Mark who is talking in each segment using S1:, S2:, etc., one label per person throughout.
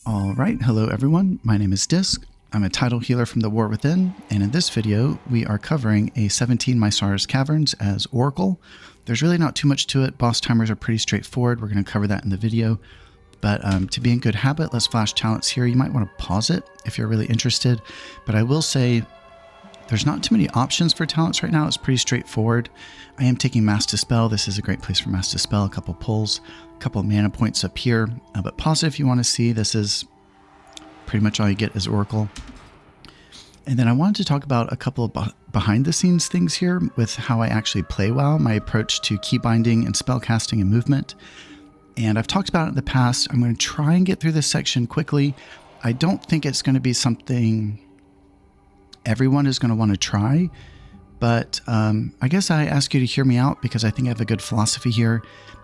S1: All right, hello everyone. My name is Disc. I'm a title healer from the War Within, and in this video, we are covering a 17 Maisara's Caverns as Oracle. There's really not too much to it. Boss timers are pretty straightforward. We're going to cover that in the video. But to be in good habit, let's flash talents here. You might want to pause it if you're really interested. But I will say there's not too many options for talents right now. It's pretty straightforward. I am taking Mass Dispel. This is a great place for Mass Dispel. A couple pulls, a couple of mana points up here. But pause it if you want to see. This is pretty much all you get as Oracle. And then I wanted to talk about a couple of behind the scenes things here with how I actually play WoW, my approach to key binding and spell casting and movement. And I've talked about it in the past. I'm going to try and get through this section quickly. I don't think it's going to be something everyone is going to want to try, but I guess I ask you to hear me out because I think I have a good philosophy here.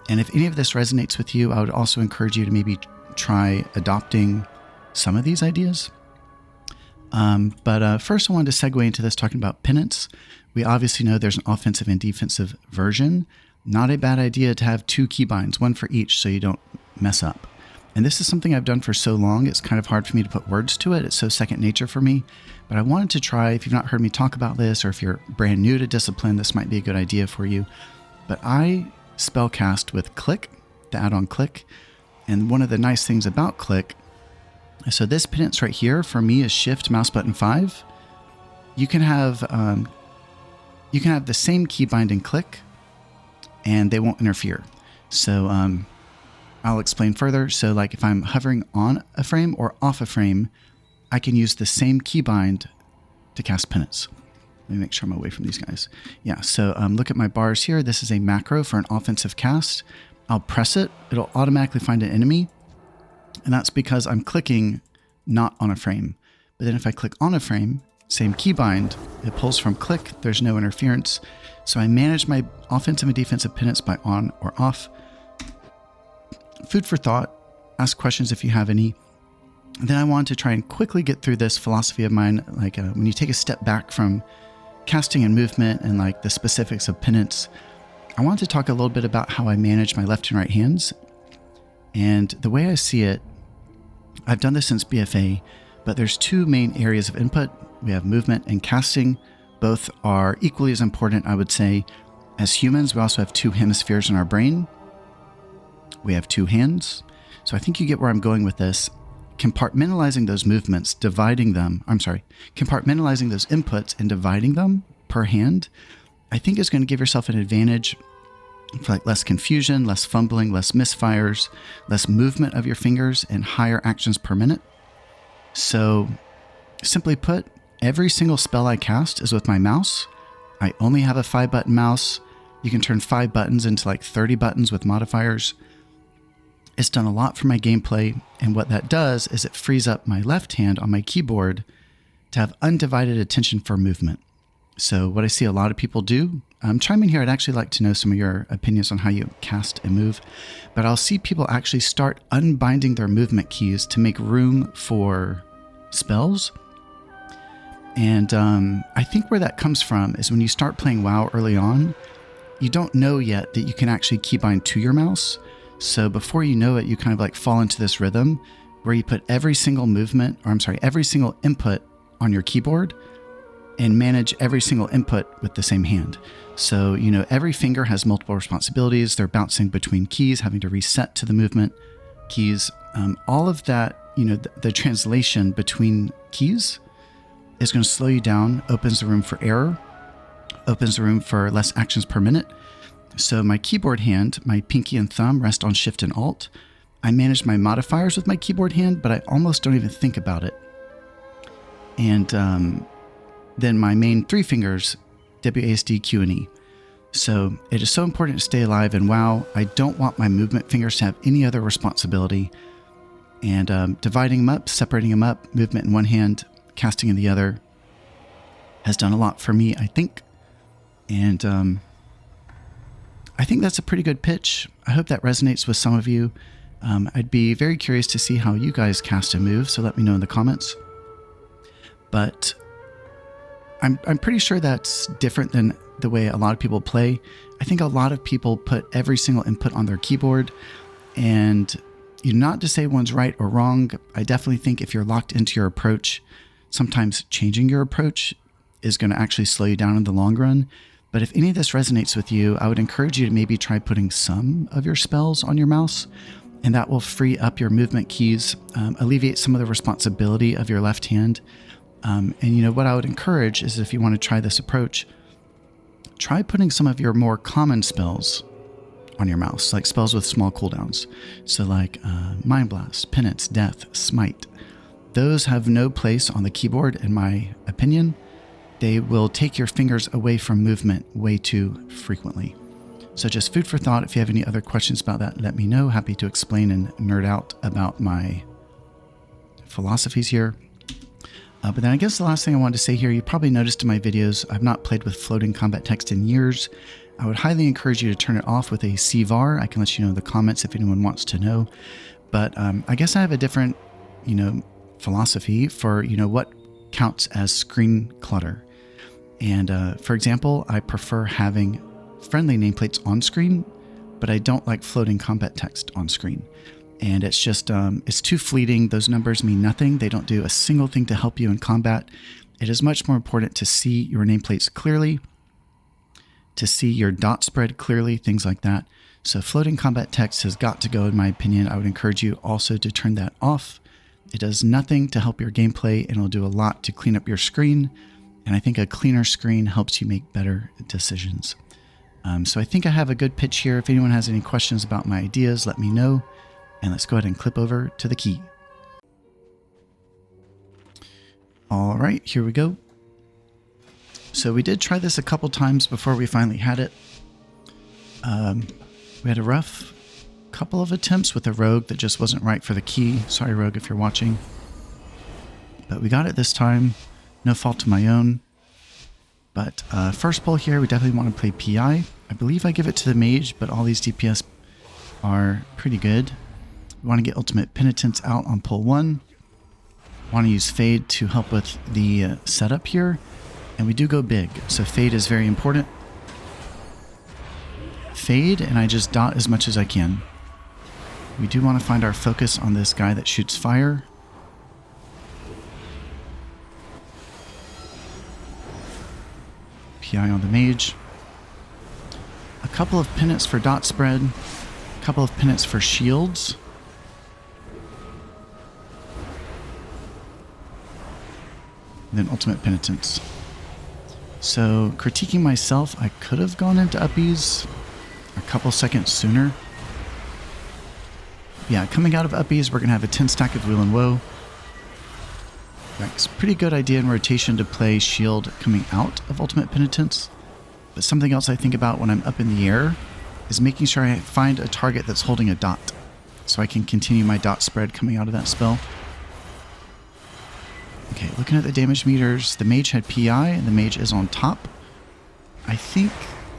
S1: And if any of this resonates with you, I would also encourage you to maybe try adopting some of these ideas. But first I wanted to segue into this talking about penance. We obviously know there's an offensive and defensive version. Not a bad idea to have two keybinds, one for each so you don't mess up. And this is something I've done for so long, it's kind of hard for me to put words to it. It's so second nature for me. But I wanted to try, if you've not heard me talk about this, or if you're brand new to Discipline, this might be a good idea for you. But I spellcast with Click, the add-on Click. And one of the nice things about Click, so this penance right here for me is Shift mouse button 5. You can have the same keybind in Click, and they won't interfere. So I'll explain further. So like if I'm hovering on a frame or off a frame, I can use the same keybind to cast penance. Let me make sure I'm away from these guys. Yeah, so look at my bars here. This is a macro for an offensive cast. I'll press it. It'll automatically find an enemy. And that's because I'm clicking not on a frame. But then if I click on a frame, same keybind, it pulls from Click. There's no interference. So I manage my offensive and defensive penance by on or off. Food for thought. Ask questions if you have any. And then I wanted to try and quickly get through this philosophy of mine. Like when you take a step back from casting and movement and like the specifics of penance, I want to talk a little bit about how I manage my left and right hands. And the way I see it, I've done this since BFA, but there's two main areas of input. We have movement and casting. Both are equally as important, I would say. As humans, we also have two hemispheres in our brain. We have two hands. So I think you get where I'm going with this. Compartmentalizing those movements, compartmentalizing those inputs and dividing them per hand, I think is going to give yourself an advantage for like less confusion, less fumbling, less misfires, less movement of your fingers, and higher actions per minute. So simply put, every single spell I cast is with my mouse. I only have a 5-button mouse. You can turn 5 buttons into like 30 buttons with modifiers. It's done a lot for my gameplay, and what that does is it frees up my left hand on my keyboard to have undivided attention for movement. So what I see a lot of people do, chime in here, I'd actually like to know some of your opinions on how you cast and move, but I'll see people actually start unbinding their movement keys to make room for spells. And I think where that comes from is when you start playing WoW early on, you don't know yet that you can actually keybind to your mouse. So before you know it, you kind of like fall into this rhythm where you put every single every single input on your keyboard and manage every single input with the same hand. So, you know, every finger has multiple responsibilities. They're bouncing between keys, having to reset to the movement keys. All of that, you know, the translation between keys is going to slow you down, opens the room for error, opens the room for less actions per minute. So my keyboard hand, my pinky and thumb rest on Shift and Alt. I manage my modifiers with my keyboard hand, but I almost don't even think about it. And then my main 3 fingers, WASD, Q, and E. So it is so important to stay alive in WoW. I don't want my movement fingers to have any other responsibility. And dividing them up, separating them up, movement in one hand, casting in the other, has done a lot for me, I think. And I think that's a pretty good pitch. I hope that resonates with some of you. I'd be very curious to see how you guys cast and move, so let me know in the comments. But I'm pretty sure that's different than the way a lot of people play. I think a lot of people put every single input on their keyboard, and Not to say one's right or wrong. I definitely think if you're locked into your approach, sometimes changing your approach is going to actually slow you down in the long run. But if any of this resonates with you, I would encourage you to maybe try putting some of your spells on your mouse, and that will free up your movement keys, alleviate some of the responsibility of your left hand. And what I would encourage is, if you want to try this approach, try putting some of your more common spells on your mouse, like spells with small cooldowns. So like Mind Blast, Penance, Death, Smite. Those have no place on the keyboard, in my opinion. They will take your fingers away from movement way too frequently. So just food for thought. If you have any other questions about that, let me know. Happy to explain and nerd out about my philosophies here. But then I guess the last thing I wanted to say here, you probably noticed in my videos, I've not played with floating combat text in years. I would highly encourage you to turn it off with a CVAR. I can let you know in the comments if anyone wants to know. But I guess I have a different, philosophy for, what counts as screen clutter. And for example, I prefer having friendly nameplates on screen, but I don't like floating combat text on screen. And it's just, it's too fleeting. Those numbers mean nothing. They don't do a single thing to help you in combat. It is much more important to see your nameplates clearly, to see your dot spread clearly, things like that. So floating combat text has got to go, in my opinion. I would encourage you also to turn that off. It does nothing to help your gameplay, and it'll do a lot to clean up your screen. And I think a cleaner screen helps you make better decisions. So I think I have a good pitch here. If anyone has any questions about my ideas, let me know. And let's go ahead and clip over to the key. All right, here we go. So we did try this a couple times before we finally had it. We had a rough couple of attempts with a rogue that just wasn't right for the key. Sorry, rogue, if you're watching. But we got it this time. No fault of my own. But first pull here, we definitely want to play PI. I believe I give it to the mage, but all these DPS are pretty good. We want to get Ultimate Penitence out on pull 1. Want to use Fade to help with the setup here. And we do go big, so Fade is very important. Fade, and I just dot as much as I can. We do want to find our focus on this guy that shoots fire. PI on the mage. A couple of penance for dot spread. A couple of penance for shields. And then ultimate penitence. So critiquing myself, I could have gone into uppies a couple seconds sooner. Yeah, coming out of uppies, we're going to have a 10 stack of Wheel and Woe. It's a pretty good idea in rotation to play shield coming out of ultimate penitence. But something else I think about when I'm up in the air is making sure I find a target that's holding a dot, so I can continue my dot spread coming out of that spell. Okay, looking at the damage meters, the mage had PI and the mage is on top. I think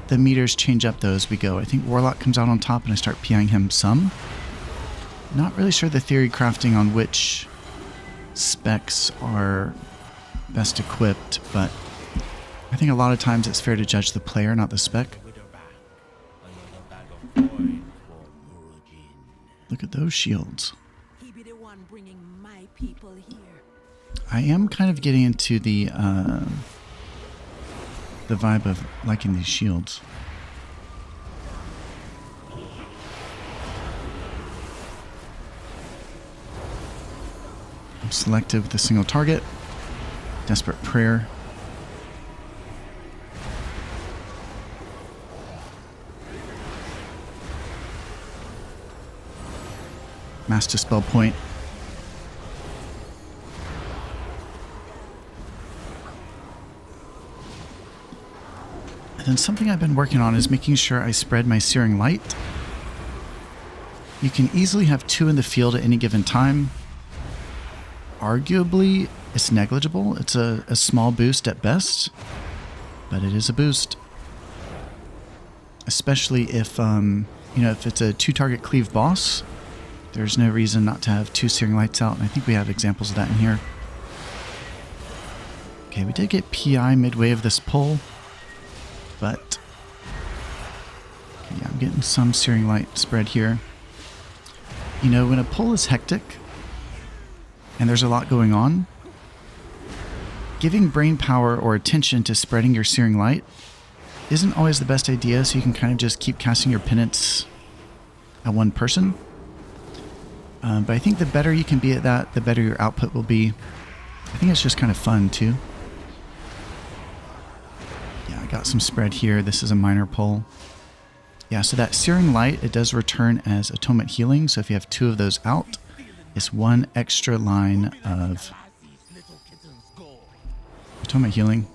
S1: the meters change up though as we go. I think Warlock comes out on top and I start PIing him some. Not really sure the theory crafting on which specs are best equipped, but I think a lot of times it's fair to judge the player, not the spec. Look at those shields.
S2: He be the one bringing my people here.
S1: I am kind of getting into the vibe of liking these shields. I'm selective with a single target. Desperate Prayer. Master Spell Point. And then something I've been working on is making sure I spread my Searing Light. You can easily have 2 in the field at any given time. Arguably, it's negligible. It's a small boost at best, but it is a boost. Especially if, if it's a 2-target cleave boss, there's no reason not to have 2 Searing Lights out, and I think we have examples of that in here. Okay, we did get PI midway of this pull, but okay, yeah, I'm getting some Searing Light spread here. You know, when a pull is hectic and there's a lot going on, giving brain power or attention to spreading your searing light isn't always the best idea, so you can kind of just keep casting your penance at one person. But I think the better you can be at that, the better your output will be. I think it's just kind of fun too. Yeah, I got some spread here. This is a minor pull. Yeah, so that searing light, it does return as atonement healing. So if you have 2 of those out, it's 1 extra line of atonement healing.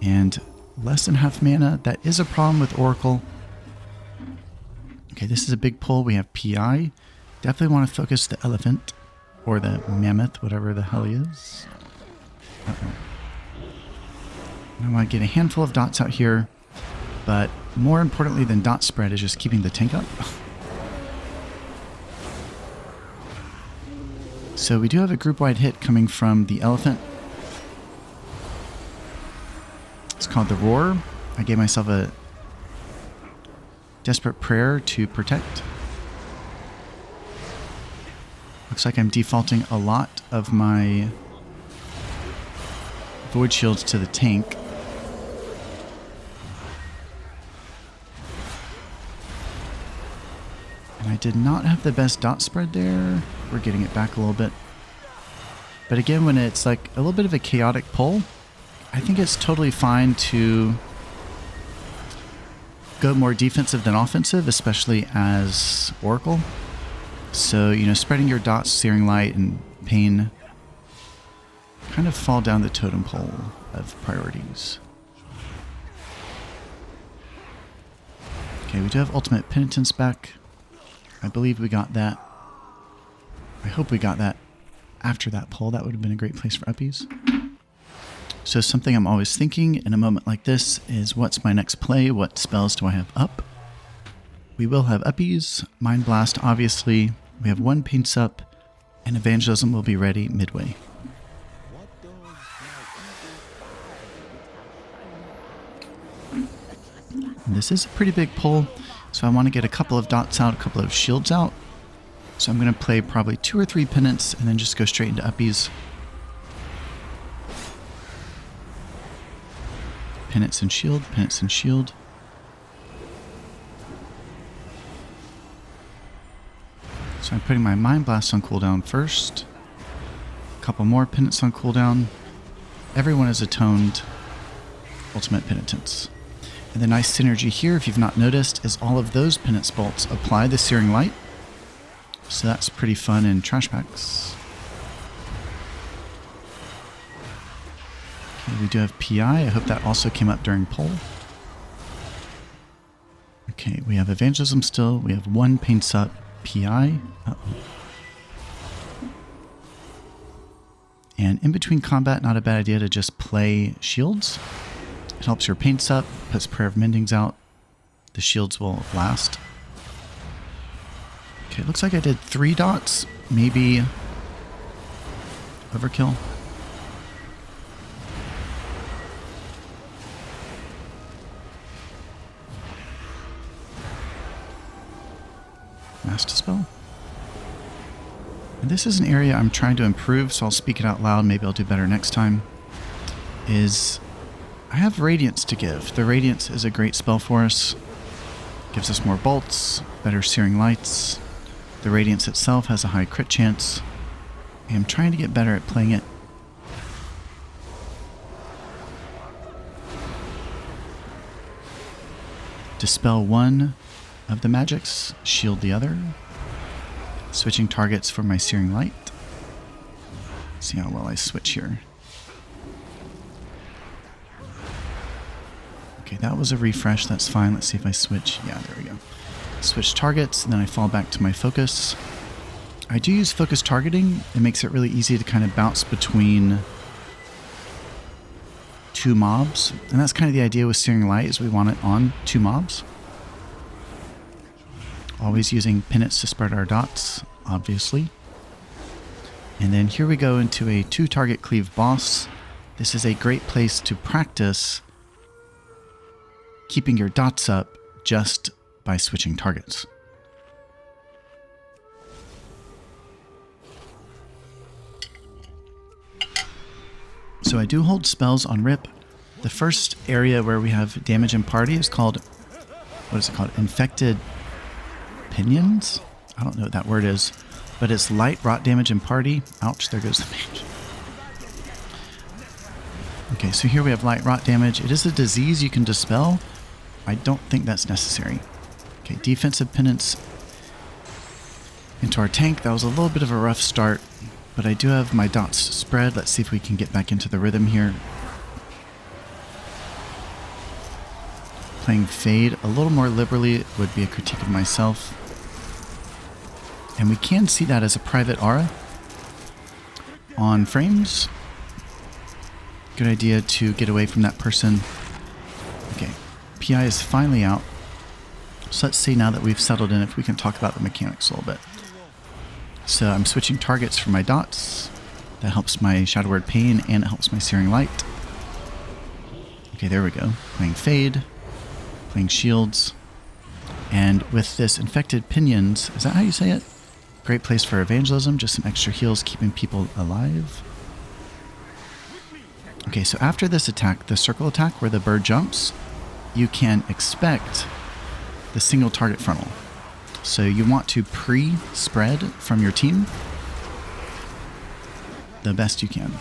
S1: And less than half mana, that is a problem with Oracle. Okay, this is a big pull. We have PI. Definitely want to focus the elephant or the mammoth, whatever the hell he is. Uh-oh. I want to get a handful of dots out here, but more importantly than dot spread is just keeping the tank up. So we do have a group-wide hit coming from the elephant. It's called the Roar. I gave myself a desperate prayer to protect. Looks like I'm defaulting a lot of my void shields to the tank. And I did not have the best dot spread there. We're getting it back a little bit. But again, when it's like a little bit of a chaotic pull, I think it's totally fine to go more defensive than offensive, especially as Oracle. So, you know, spreading your dots, searing light, and pain kind of fall down the totem pole of priorities. Okay, we do have Ultimate Penitence back. I believe we got that. I hope we got that after that pull. That would have been a great place for uppies. So something I'm always thinking in a moment like this is, what's my next play? What spells do I have up? We will have uppies. Mind Blast, obviously. We have 1 Paints up, and Evangelism will be ready midway. And this is a pretty big pull, so I want to get a couple of dots out, a couple of shields out. So I'm going to play probably 2 or 3 penance and then just go straight into uppies. Penance and shield, penance and shield. So I'm putting my Mind Blast on cooldown first. A couple more penance on cooldown. Everyone is atoned. Ultimate Penitence. And the nice synergy here, if you've not noticed, is all of those penance bolts apply the searing light. So that's pretty fun in trash packs. Okay, we do have PI. I hope that also came up during poll. Okay, we have Evangelism still. We have 1 Paints up. PI. Uh-oh. And in between combat, not a bad idea to just play shields. It helps your paints up, puts Prayer of Mendings out. The shields will last. Okay, it looks like I did 3 dots. Maybe overkill. Master spell. And this is an area I'm trying to improve, so I'll speak it out loud. Maybe I'll do better next time. I have Radiance to give. The Radiance is a great spell for us. Gives us more bolts, better searing lights. The Radiance itself has a high crit chance. I'm trying to get better at playing it. Dispel 1 of the magics, shield the other. Switching targets for my searing light. See how well I switch here. Okay, that was a refresh. That's fine. Let's see if I switch. Yeah, there we go. Switch targets, and then I fall back to my focus. I do use focus targeting. It makes it really easy to kind of bounce between 2 mobs. And that's kind of the idea with searing light, is we want it on 2 mobs. Always using penance to spread our dots, obviously. And then here we go into a 2-target cleave boss. This is a great place to practice keeping your dots up just by switching targets. So I do hold spells on Rip. The first area where we have damage in party is called, what is it called? Infected Pinions? I don't know what that word is, but it's light rot damage in party. Ouch, there goes the mage. Okay, so here we have light rot damage. It is a disease you can dispel. I don't think that's necessary. Okay, defensive penance into our tank. That was a little bit of a rough start, but I do have my dots spread. Let's see if we can get back into the rhythm here. Playing Fade a little more liberally would be a critique of myself. And we can see that as a private aura on frames. Good idea to get away from that person. Okay, PI is finally out. So let's see, now that we've settled in, if we can talk about the mechanics a little bit. So I'm switching targets for my dots. That helps my Shadow Word Pain and it helps my Searing Light. Okay, there we go. Playing Fade, playing Shields. And with this Infected Pinions, is that how you say it? Great place for evangelism, just some extra heals keeping people alive. Okay, so after this attack, the circle attack where the bird jumps, you can expect the single target frontal. So you want to pre-spread from your team the best you can.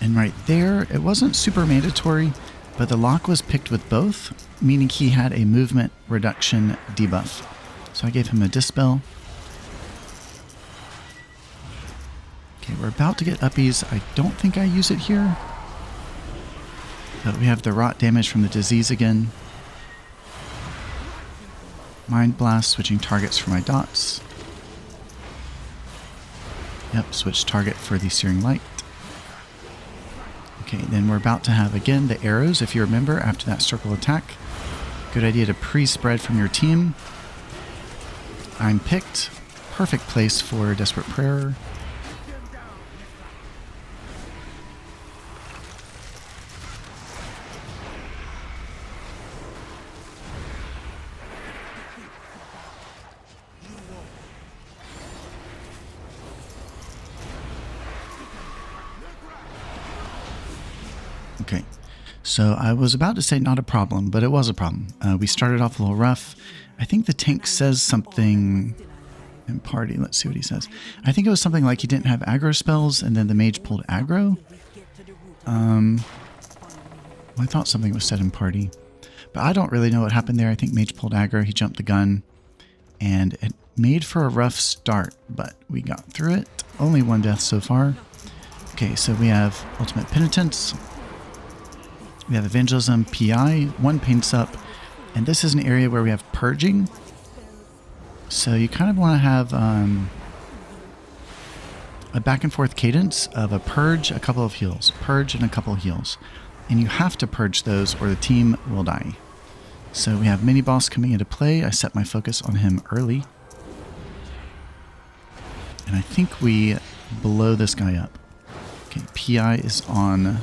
S1: And right there, it wasn't super mandatory, but the lock was picked with both, meaning he had a movement reduction debuff. So I gave him a Dispel. Okay, we're about to get uppies. I don't think I use it here. But we have the rot damage from the disease again. Mind Blast, switching targets for my dots. Yep, switch target for the Searing Light. Okay, then we're about to have again the arrows, if you remember, after that circle attack. Good idea to pre-spread from your team. I'm picked. Perfect place for Desperate Prayer. Okay, so I was about to say not a problem, but it was a problem. We started off a little rough. I think the tank says something in party. Let's see what he says. I think it was something like he didn't have aggro spells, and then the mage pulled aggro. Well, I thought something was said in party, but I don't really know what happened there. I think mage pulled aggro, he jumped the gun, and it made for a rough start, but we got through it. Only one death so far. Okay, so we have Ultimate Penitence. We have Evangelism, PI, one Paints Up, and this is an area where we have Purging. So you kind of want to have a back and forth cadence of a Purge, a couple of heals, Purge and a couple of heals. And you have to purge those or the team will die. So we have Mini Boss coming into play. I set my focus on him early. And I think we blow this guy up. Okay, PI is on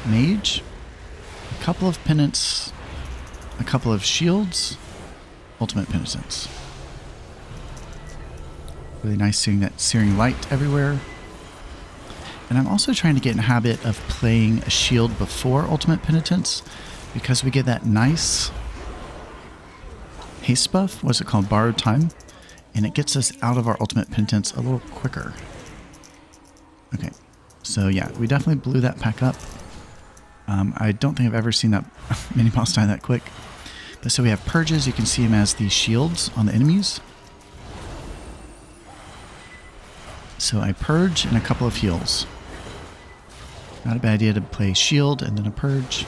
S1: Mage. A couple of penance, a couple of shields, Ultimate Penitence. Really nice seeing that Searing Light everywhere. And I'm also trying to get in the habit of playing a shield before Ultimate Penitence because we get that nice haste buff. What's it called? Borrowed Time. And it gets us out of our Ultimate Penitence a little quicker. Okay, so yeah, we definitely blew that pack up. I don't think I've ever seen that mini boss die that quick. But so we have Purges. You can see him as the shields on the enemies. So I Purge and a couple of heals. Not a bad idea to play Shield and then a Purge.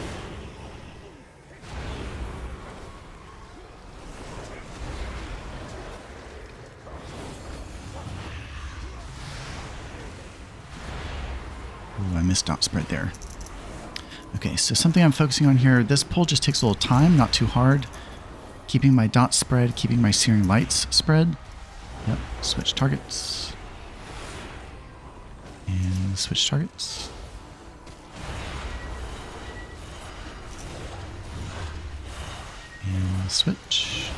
S1: Ooh, I missed dot spread there. Okay, so something I'm focusing on here, this pull just takes a little time, not too hard. Keeping my dot spread, keeping my Searing Lights spread. Yep, switch targets. And switch targets. And switch.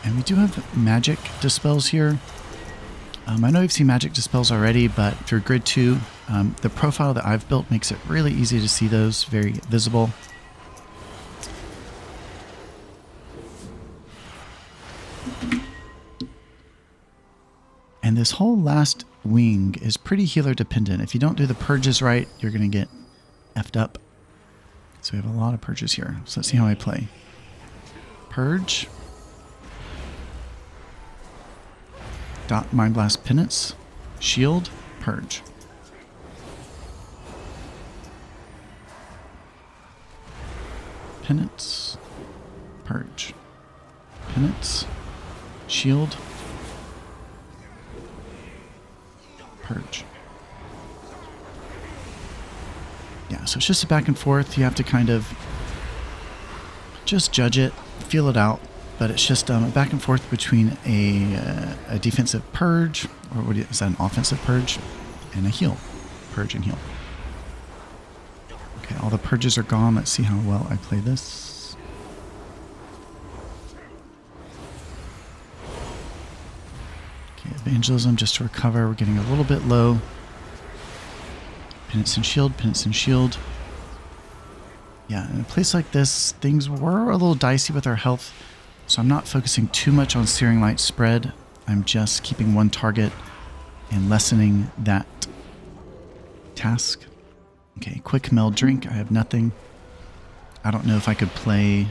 S1: And we do have magic dispels here. I know you've seen magic dispels already, but through Grid 2, the profile that I've built makes it really easy to see those, very visible. And this whole last wing is pretty healer dependent. If you don't do the purges right, you're going to get effed up. So we have a lot of purges here. So let's see how I play. Purge. Dot Mind Blast Penance. Shield. Purge. Penance. Purge. Penance. Shield. Purge. Yeah, so it's just a back and forth. You have to kind of just judge it, feel it out, but it's just a back and forth between a defensive purge, or what is that, an offensive purge, and a heal. Purge and heal. Okay, all the purges are gone. Let's see how well I play this. Okay, evangelism just to recover. We're getting a little bit low. Penance and shield, penance and shield. Yeah, in a place like this, things were a little dicey with our health, so I'm not focusing too much on Searing Light spread. I'm just keeping one target and lessening that task. Okay, quick meld drink. I have nothing. I don't know if I could play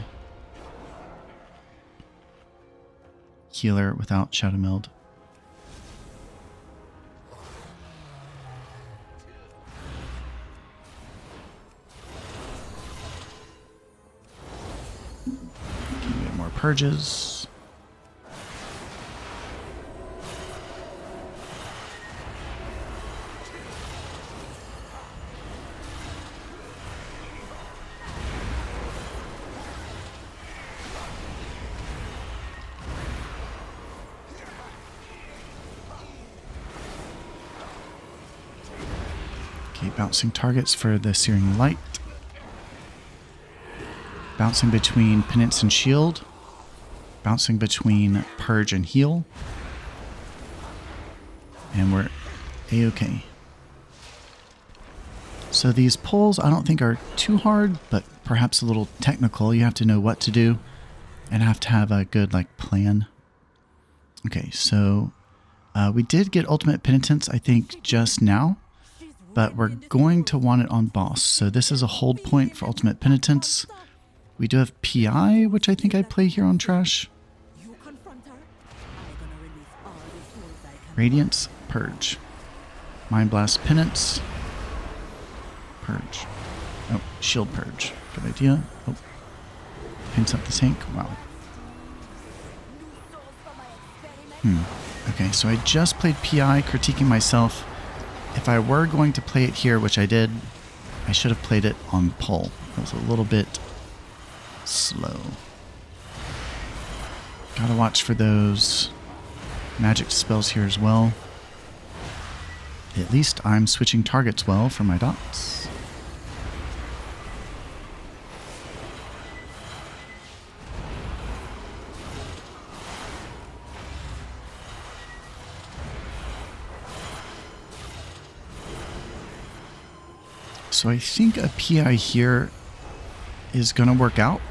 S1: healer without Shadow Meld. Okay, we have more purges. Okay, bouncing targets for the Searing Light. Bouncing between Penance and Shield. Bouncing between Purge and Heal. And we're A-okay. So these pulls I don't think are too hard, but perhaps a little technical. You have to know what to do and have to have a good plan. Okay, so we did get Ultimate Penitence, I think, just now. But we're going to want it on boss. So this is a hold point for Ultimate Penitence. We do have PI, which I think I play here on Trash. Radiance, Purge. Mind Blast, Penance. Purge. Oh, Shield Purge. Good idea. Oh. Paints up the tank. Wow. Okay, so I just played PI, critiquing myself. If I were going to play it here, which I did, I should have played it on pull. It was a little bit slow. Gotta watch for those magic spells here as well. At least I'm switching targets well for my dots. So I think a PI here is going to work out,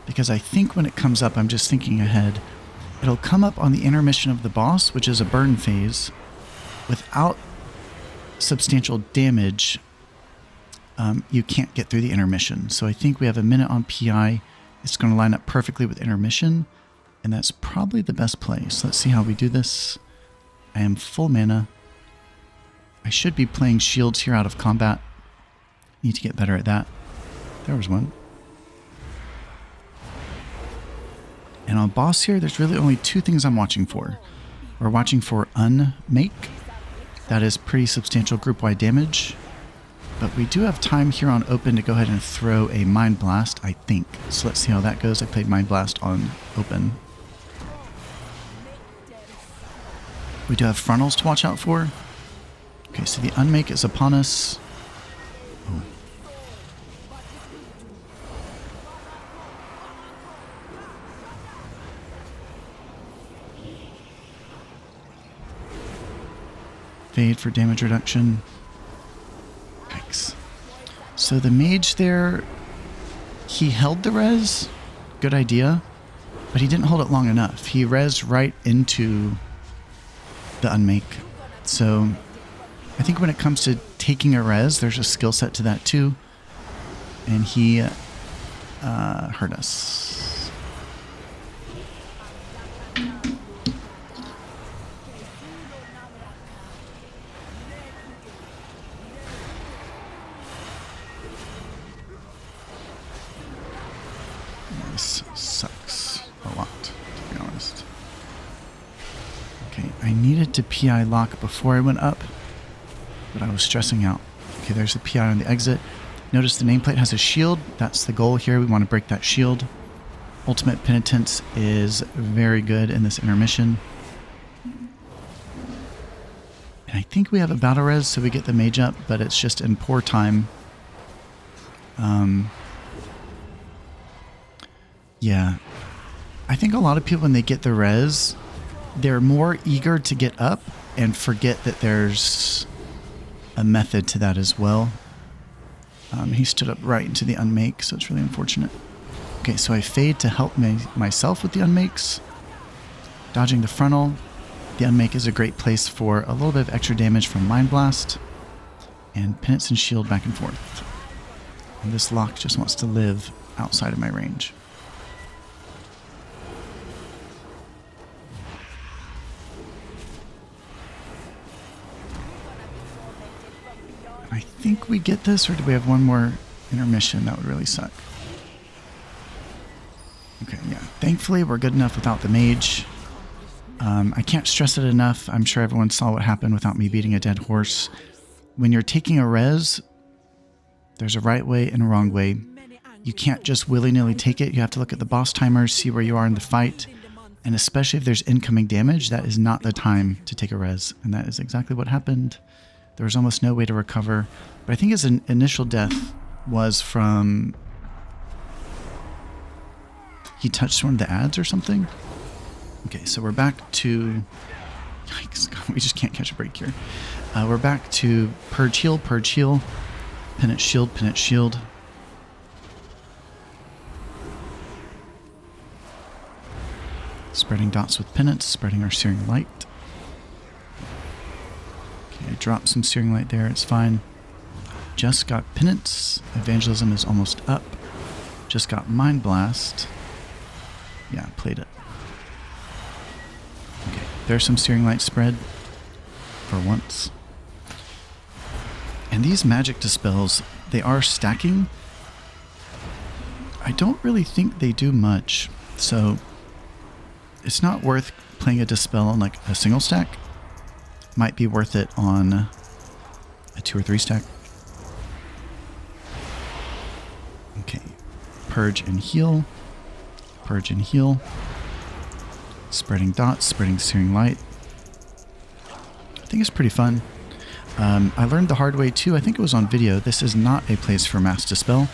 S1: because I think when it comes up, I'm just thinking ahead, it'll come up on the intermission of the boss, which is a burn phase, without substantial damage. You can't get through the intermission. So I think we have a minute on PI. It's going to line up perfectly with intermission, and that's probably the best play. So let's see how we do this. I am full mana. I should be playing shields here out of combat. Need to get better at that. There was one. And on boss here, there's really only two things I'm watching for. We're watching for Unmake. That is pretty substantial group-wide damage. But we do have time here on open to go ahead and throw a Mind Blast, I think. So let's see how that goes. I played Mind Blast on open. We do have frontals to watch out for. Okay, so the Unmake is upon us. Oh. fade for damage reduction. Yikes. So the mage there, he held the res. Good idea. But he didn't hold it long enough. He rezzed right into the unmake. So I think when it comes to taking a res, there's a skill set to that too. And he hurt us. This sucks a lot, to be honest. Okay, I needed to PI lock before I went up, but I was stressing out. Okay, there's the PI on the exit. Notice the nameplate has a shield. That's the goal here. We want to break that shield. Ultimate Penitence is very good in this intermission. And I think we have a battle res, so we get the mage up, but it's just in poor time. Yeah. I think a lot of people, when they get the res, they're more eager to get up and forget that there's a method to that as well. He stood up right into the unmake, so it's really unfortunate. Okay, so I fade to help myself with the unmakes. Dodging the frontal. The unmake is a great place for a little bit of extra damage from Mind Blast. And Penance and Shield back and forth. And this lock just wants to live outside of my range. I think we get this, or do we have one more intermission? That would really suck. Okay, yeah. Thankfully, we're good enough without the mage. I can't stress it enough. I'm sure everyone saw what happened without me beating a dead horse. When you're taking a res, there's a right way and a wrong way. You can't just willy-nilly take it. You have to look at the boss timers, see where you are in the fight. And especially if there's incoming damage, that is not the time to take a res. And that is exactly what happened. There was almost no way to recover. But I think his initial death was from... he touched one of the adds or something? Okay, so we're back to... Yikes, God, we just can't catch a break here. We're back to Purge Heal, Penance Shield, Penance Shield. Spreading dots with Penance, spreading our Searing Light. Okay, I dropped some Searing Light there, it's fine. Just got Penance. Evangelism is almost up. Just got Mind Blast. Yeah, played it. Okay, there's some Searing Light spread for once. And these magic dispels, they are stacking. I don't really think they do much, so it's not worth playing a dispel on like a single stack. Might be worth it on a 2 or 3 stack. Okay, Purge and Heal. Purge and Heal. Spreading dots, spreading Searing Light. I think it's pretty fun. I learned the hard way too. I think it was on video. This is not a place for Mass Dispel.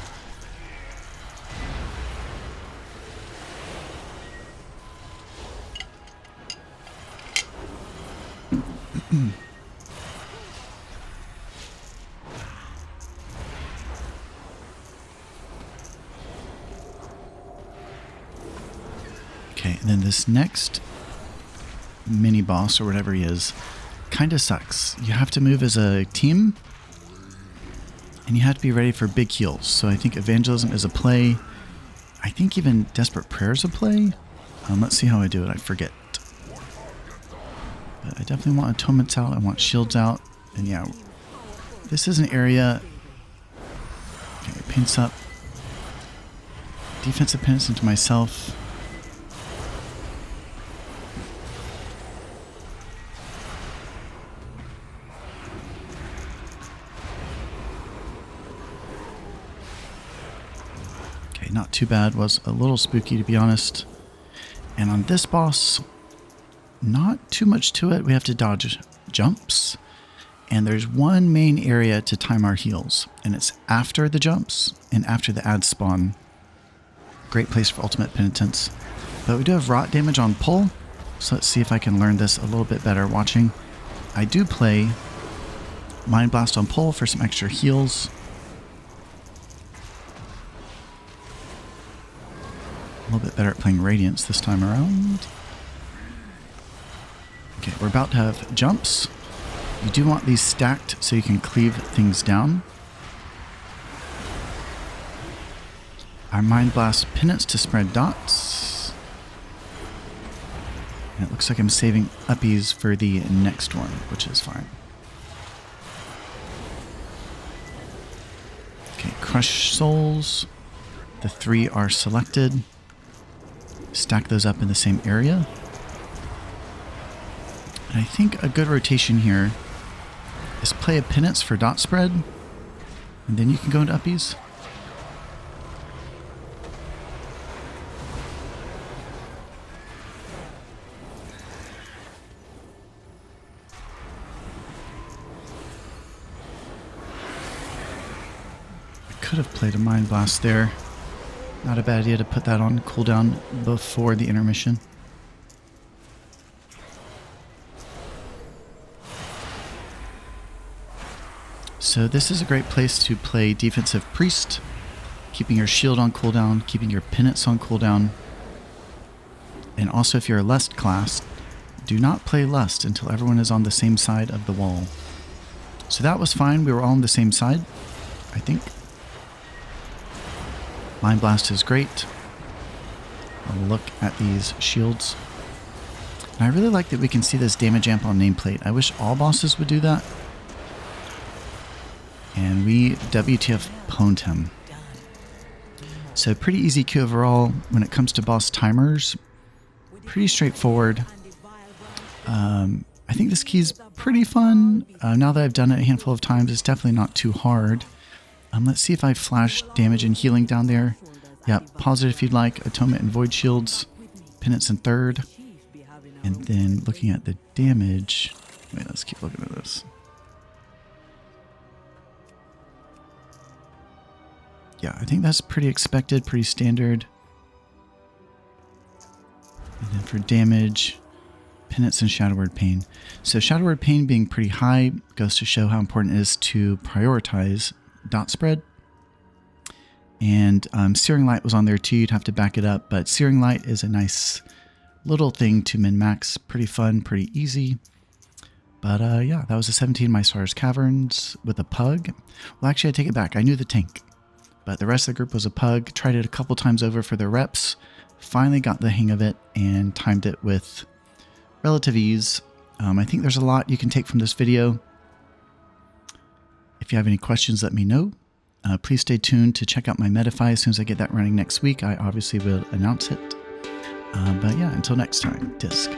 S1: Okay, and then this next mini boss or whatever he is kind of sucks. You have to move as a team and you have to be ready for big heals. So I think Evangelism is a play. I think even Desperate Prayer is a play. Let's see how I do it. I forget. But I definitely want Atonements out. I want Shields out. And yeah, this is an area. Okay, Paints up. Defensive Penance into myself. Not too bad, was a little spooky to be honest. And on this boss, not too much to it. We have to dodge jumps. And there's one main area to time our heals. And it's after the jumps and after the add spawn. Great place for Ultimate Penitence. But we do have rot damage on pull. So let's see if I can learn this a little bit better watching. I do play Mind Blast on pole for some extra heals. A little bit better at playing Radiance this time around. Okay, we're about to have jumps. You do want these stacked so you can cleave things down. Our Mind Blast penance to spread dots. And it looks like I'm saving uppies for the next one, which is fine. Okay, Crush Souls. The 3 are selected. Stack those up in the same area. And I think a good rotation here is play a penance for dot spread, and then you can go into uppies. I could have played a Mind Blast there. Not a bad idea to put that on cooldown before the intermission. So this is a great place to play Defensive Priest, keeping your shield on cooldown, keeping your penance on cooldown. And also if you're a Lust class, do not play Lust until everyone is on the same side of the wall. So that was fine, we were all on the same side, I think. Mind Blast is great. I'll look at these shields. And I really like that we can see this damage amp on nameplate. I wish all bosses would do that. And we WTF pwned him. So pretty easy queue overall. When it comes to boss timers, pretty straightforward. I think this key's pretty fun. Now that I've done it a handful of times, it's definitely not too hard. Let's see if I flash damage and healing down there. Yeah, pause it if you'd like. Atonement and Void Shields. Penance in third. And then looking at the damage. Wait, let's keep looking at this. Yeah, I think that's pretty expected, pretty standard. And then for damage, Penance and Shadow Word Pain. So Shadow Word Pain being pretty high goes to show how important it is to prioritize dot spread. And Searing Light was on there too, you'd have to back it up, but Searing Light is a nice little thing to min-max. Pretty fun, pretty easy. But yeah, that was a 17 Maisara's Caverns with a pug. Well, actually I take it back, I knew the tank. But the rest of the group was a pug. Tried it a couple times over for their reps. Finally got the hang of it and timed it with relative ease. I think there's a lot you can take from this video. If you have any questions, let me know. Please stay tuned to check out my Medify. As soon as I get that running next week, I obviously will announce it. But yeah, until next time, Disc.